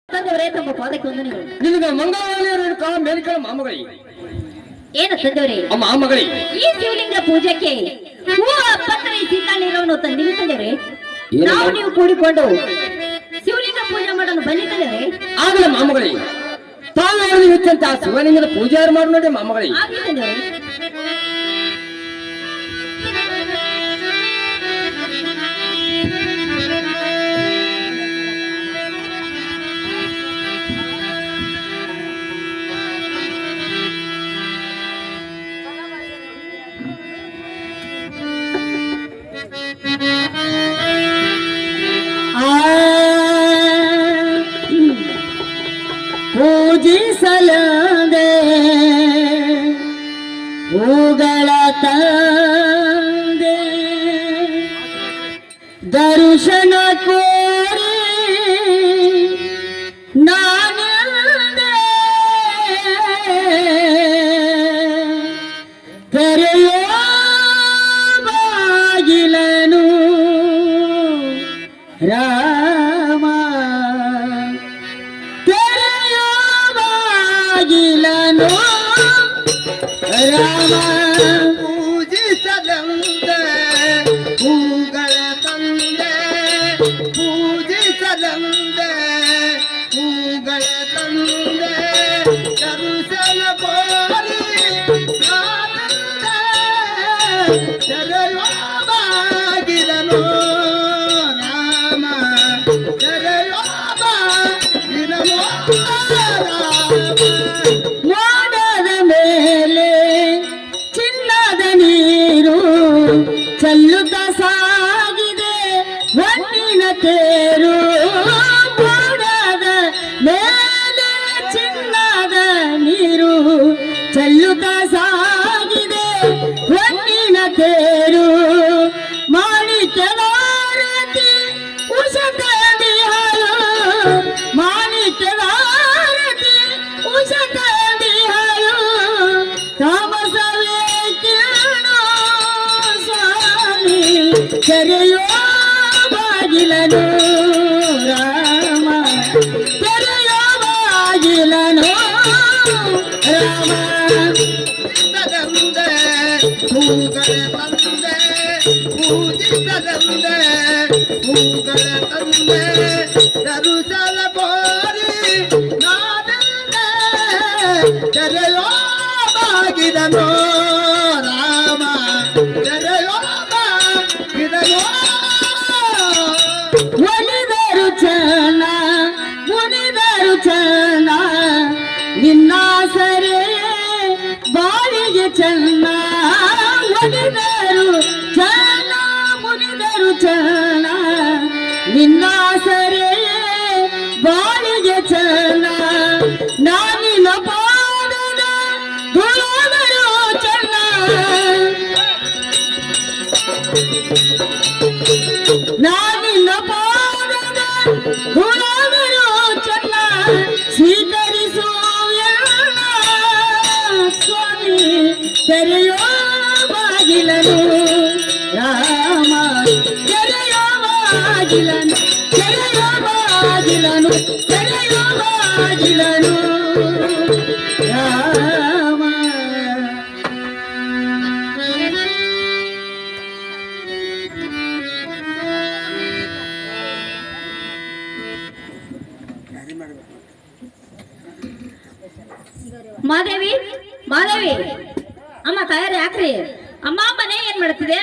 ತಂದೆಯವರೇ ತಮ್ಮ ಪಾದಕ್ಕೆ ವಂದನೆಗಳು. ನಿನಗೆ ಮಂಗಳವಾರ ಮೇಲಿಕಳ ಮಾಮಗಳಿ ಏನು ತಂದೆಯವರೇ? ಮಾಮಗಳಿ ಈ ಶಿವಲಿಂಗ ಪೂಜೆಗೆ ಹೂವ ಪತ್ರ ಸೀತಾಳಿರವನ್ನು ತಂದಿನಿ ತಂದೆಯವರೇ. ನಾವು ನೀವು ಕೂಡಿಕೊಂಡು ಶಿವಲಿಂಗ ಪೂಜೆ ಮಾಡಲು ಬನ್ನಿ ತಂದೆಯವರೇ. ಆಗಲೇ ಮಾಮಗಳಿ ತಾವು ಹೆಚ್ಚಂತ ಶಿವಲಿಂಗದ ಪೂಜೆ ಮಾಡಿ ನೋಡಿ ಮಾಮಗಳಿ. ಆಗಲಿ ತಂದೆಯವರೇ. ಪೂಜಿಸಲದೆ ಹೂಗಳ ತಂದೆ ದರ್ಶನ ಕೋರಿ ನಾನಂದೆ ತೆರೆಯೋ ಬಾಗಿಲನು ರಾಮ ಗಿಲನು ರಾಮ ಪೂಜಿಸದಂತೆ ಹೂಗಳ ತಂದೆ ಪೂಜಿಸದಂತೆ ಹೂಗಳ ತಂದೆ ಕರುಸಲ ಕೋರಿ ತೆರೆಯುವ ಬಾಗಿಲನು ರಾಮ ತೆರೆಯುವ ಬಾಗಿಲನು ಮೋಡದ ಮೇಲೆ ಚಿನ್ನದ ನೀರು ಚೆಲ್ಲುತ್ತ ಸಾಗಿದೆ ಹೊನ್ನಿನ ತೇರು. ಮೋಡದ ಮೇಲೆ ಚಿನ್ನದ ನೀರು ಚೆಲ್ಲುತ್ತ ಸಾಗಿದೆ ಹೊನ್ನಿನ ತೇರು. ಮಾಣಿಕ್ಯವಾರತಿ ಉಷತಂದಿ ಹಾಲು ಮಾಣಿಕ್ಯವಾರತಿ ಉಷತಂದಿ ಹಾಲು ತಾಮಸವೇ ಕಿರಣೋ ಸ್ವಾಮಿ ತೆರೆಯೋ ಬಾಗಿಲನು ರಾಮ ತೆರೆಯೋ ಬಾಗಿಲನು ರಾಮ ತಂದೆ ಹೂಗಳ ತಂದೆ ಪೂಜಿಸದಂದೆ ಹೂಗಳ ತಂದೆ ದರುಸಲ ಕೋರಿ ನಾನಂದೆ ತೆರೆಯೋ ಬಾಗಿಲನು ರಾಮ ತೆರೆಯೋ ಬಾಗಿಲನು. ಒಲಿದರು ಚನ ಮುನಿದರು ಚನ ನಿನ್ನಾಸರೆ ಬಾಳಿಗೆ ಚನ್ನ. ಒಲಿದರು ಚನ ಮುನಿದರು ಚನ ನಿನ್ನಾಸರೆ ಬಾಳಿಗೆ ಚನ್ನ. ನಾನಿನ ಪಾದದ ಧೂಳದರು ಚನ್ನ ನಾನಿನ ಪಾದದ ಧೂಳದರು ಚನ್ನ ಸ್ವೀಕರಿಸೋ ಎಲ್ಲ ಸ್ವಾಮಿ ತೆರೆಯೋ ಬಾಗಿಲನು ರಾಮ ತೆರೆಯೋ ಬಾಗಿಲನು ತೆರೆಯೋ ಬಾಗಿಲನು ತೆರೆಯೋ ಬಾಗಿಲನು ರಾಮ. ಮಾದೇವಿ ಮಾದೇವಿ ಅಮ್ಮ ತಯಾರಿ ಹಾಕ್ರಿ. ಅಮ್ಮ ಮನೆ ಏನ್ ಮಾಡ್ತಿದೆ?